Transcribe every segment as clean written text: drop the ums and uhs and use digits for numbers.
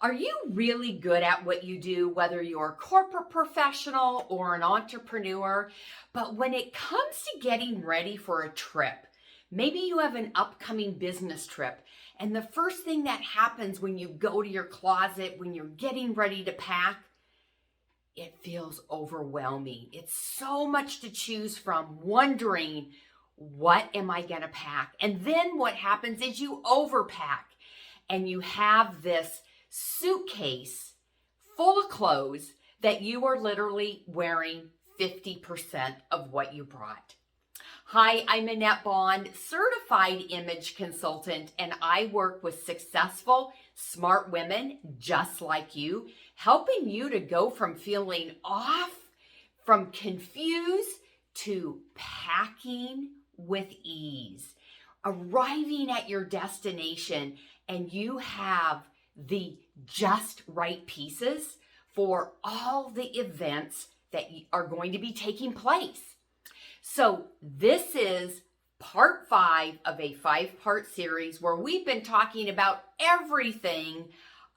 Are you really good at what you do, whether you're a corporate professional or an entrepreneur? But when it comes to getting ready for a trip, maybe you have an upcoming business trip, and the first thing that happens when you go to your closet, when you're getting ready to pack, it feels overwhelming. It's so much to choose from, wondering, what am I going to pack? And then what happens is you overpack and you have this suitcase full of clothes that you are literally wearing 50% of what you brought. Hi, I'm Annette Bond, certified image consultant, and I work with successful, smart women just like you, helping you to go from feeling off, from confused, to packing with ease, arriving at your destination, and you have the just right pieces for all the events that are going to be taking place. So this is part 5 of a 5-part series where we've been talking about everything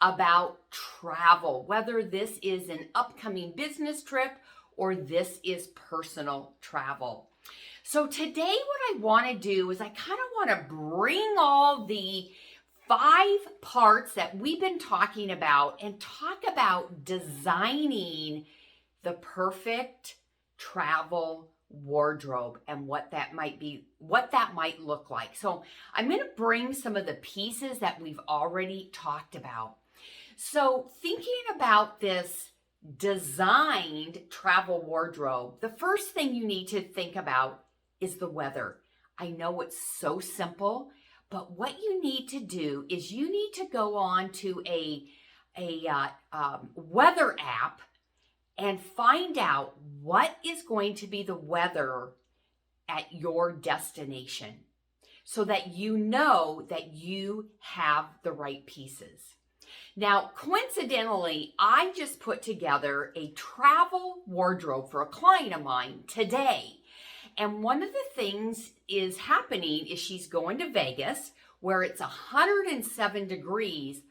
about travel, whether this is an upcoming business trip or this is personal travel. So today what I want to do is I kind of want to bring all the 5 parts that we've been talking about and talk about designing the perfect travel wardrobe and what that might be, what that might look like. So I'm going to bring some of the pieces that we've already talked about. So thinking about this designed travel wardrobe, the first thing you need to think about is the weather. I know it's so simple, but what you need to do is you need to go on to a weather app and find out what is going to be the weather at your destination so that you know that you have the right pieces. Now, coincidentally, I just put together a travel wardrobe for a client of mine today. And one of the things is happening is she's going to Vegas where it's 107 degrees,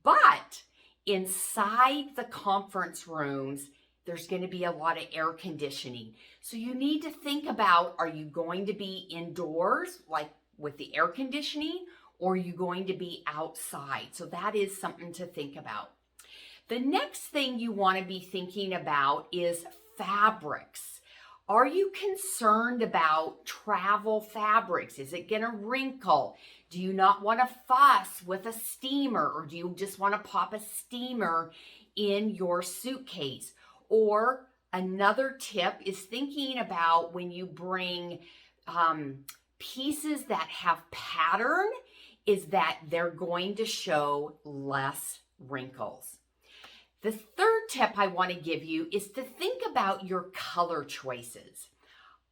but inside the conference rooms, there's going to be a lot of air conditioning. So you need to think about, are you going to be indoors, like with the air conditioning, or are you going to be outside? So that is something to think about. The next thing you want to be thinking about is fabrics. Are you concerned about travel fabrics? Is it going to wrinkle? Do you not want to fuss with a steamer, or do you just want to pop a steamer in your suitcase? Or another tip is thinking about when you bring pieces that have pattern, is that they're going to show less wrinkles. The third tip I want to give you is to think about your color choices.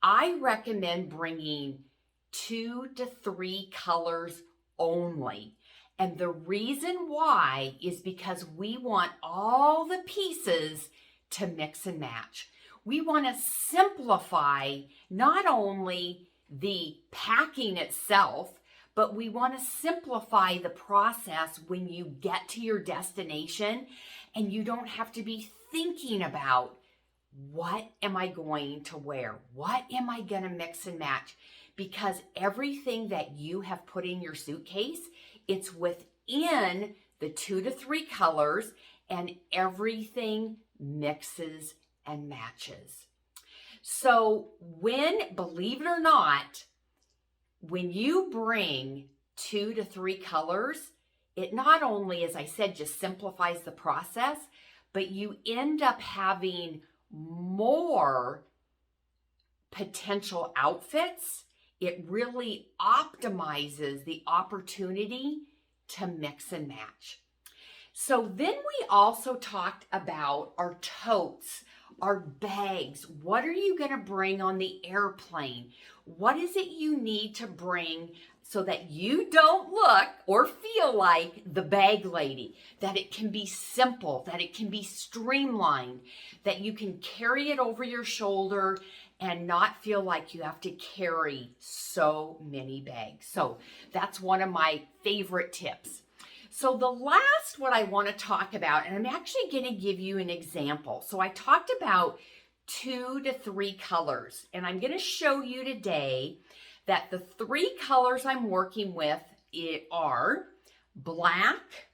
I recommend bringing 2 to 3 colors only. And the reason why is because we want all the pieces to mix and match. We want to simplify not only the packing itself, but we want to simplify the process when you get to your destination and you don't have to be thinking about, what am I going to wear? What am I going to mix and match? Because everything that you have put in your suitcase, it's within the 2 to 3 colors, and everything mixes and matches. So believe it or not, when you bring 2 to 3 colors, it not only, as I said, just simplifies the process, but you end up having more potential outfits. It really optimizes the opportunity to mix and match. So then we also talked about our totes, our bags. What are you going to bring on the airplane? What is it you need to bring so that you don't look or feel like the bag lady? That it can be simple, that it can be streamlined, that you can carry it over your shoulder and not feel like you have to carry so many bags. So that's one of my favorite tips. So the last what I want to talk about, and I'm actually going to give you an example. So I talked about 2 to 3 colors, and I'm going to show you today that the 3 colors I'm working with are black,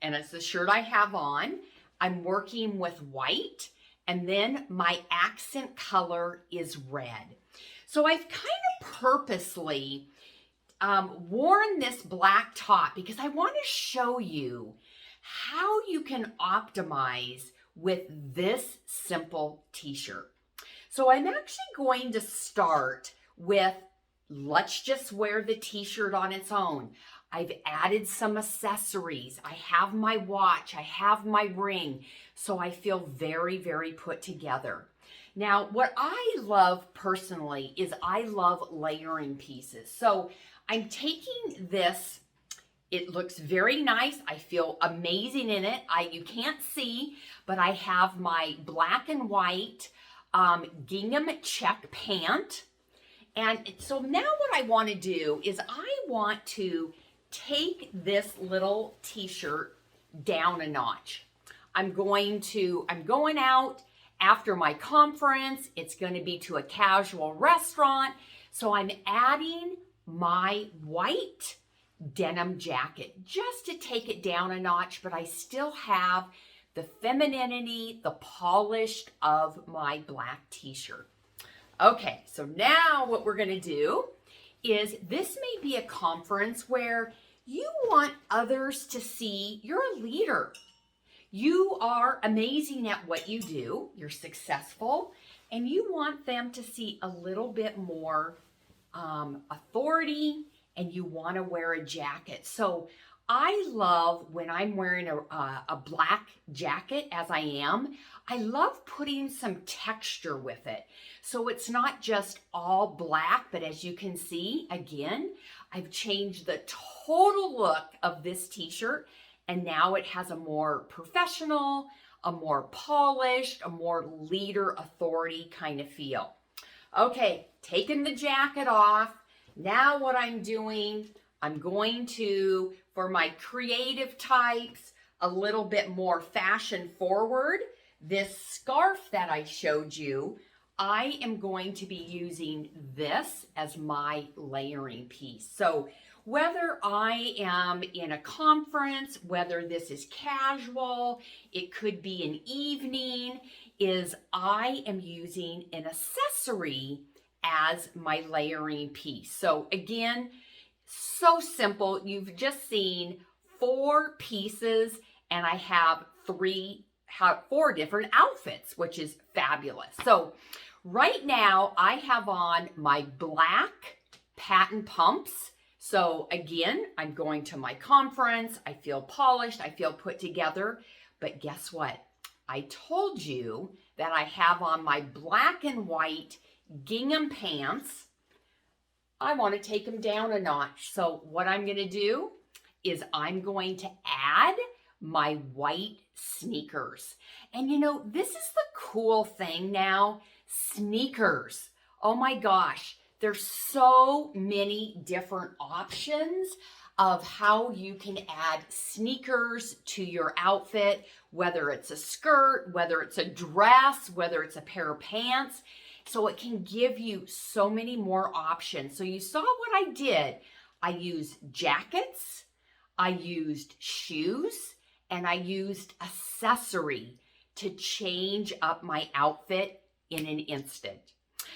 and it's the shirt I have on. I'm working with white, and then my accent color is red. So I've kind of purposely worn this black top because I want to show you how you can optimize with this simple t-shirt. So I'm actually going to start with, let's just wear the t-shirt on its own. I've added some accessories. I have my watch. I have my ring. So I feel very, very put together. Now, what I love personally is I love layering pieces. So I'm taking this. It looks very nice. I feel amazing in it. You can't see, but I have my black and white gingham check pant. And so now what I want to do is I want to take this little t-shirt down a notch. I'm going out after my conference. It's going to be to a casual restaurant. So I'm adding my white denim jacket just to take it down a notch, but I still have the femininity, the polished of my black t-shirt. Okay, so now what we're going to do is, this may be a conference where you want others to see you're a leader. You are amazing at what you do. You're successful, and you want them to see a little bit more authority, and you want to wear a jacket. So I love when I'm wearing a black jacket, as I am, I love putting some texture with it. So it's not just all black, but as you can see, again, I've changed the total look of this t-shirt, and now it has a more professional, a more polished, a more leader authority kind of feel. Okay, taking the jacket off. Now what I'm doing, I'm going to, for my creative types, a little bit more fashion forward, this scarf that I showed you, I am going to be using this as my layering piece. So whether I am in a conference, whether this is casual, it could be an evening, I am using an accessory as my layering piece. So again, so simple. You've just seen 4 pieces, and I have 4 different outfits, which is fabulous. So right now I have on my black patent pumps. So again, I'm going to my conference. I feel polished. I feel put together. But guess what? I told you that I have on my black and white gingham pants. I want to take them down a notch. So what I'm going to do is I'm going to add my white sneakers. And you know, this is the cool thing now, sneakers. Oh my gosh, there's so many different options of how you can add sneakers to your outfit, whether it's a skirt, whether it's a dress, whether it's a pair of pants. So it can give you so many more options. So you saw what I did. I used jackets, I used shoes, and I used accessory to change up my outfit in an instant.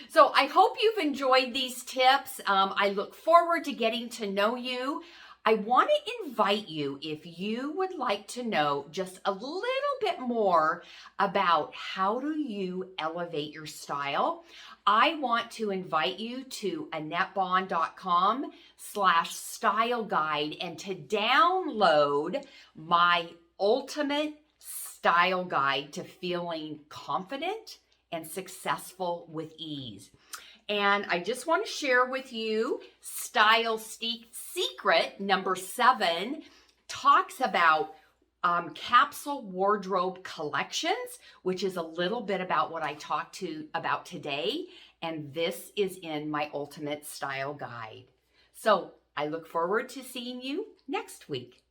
So I hope you've enjoyed these tips. I look forward to getting to know you. I want to invite you, if you would like to know just a little bit more about how do you elevate your style, I want to invite you to AnnetteBond.com/style guide and to download my ultimate style guide to feeling confident and successful with ease. And I just want to share with you Style Secret number 7 talks about capsule wardrobe collections, which is a little bit about what I talked about today. And this is in my ultimate style guide. So I look forward to seeing you next week.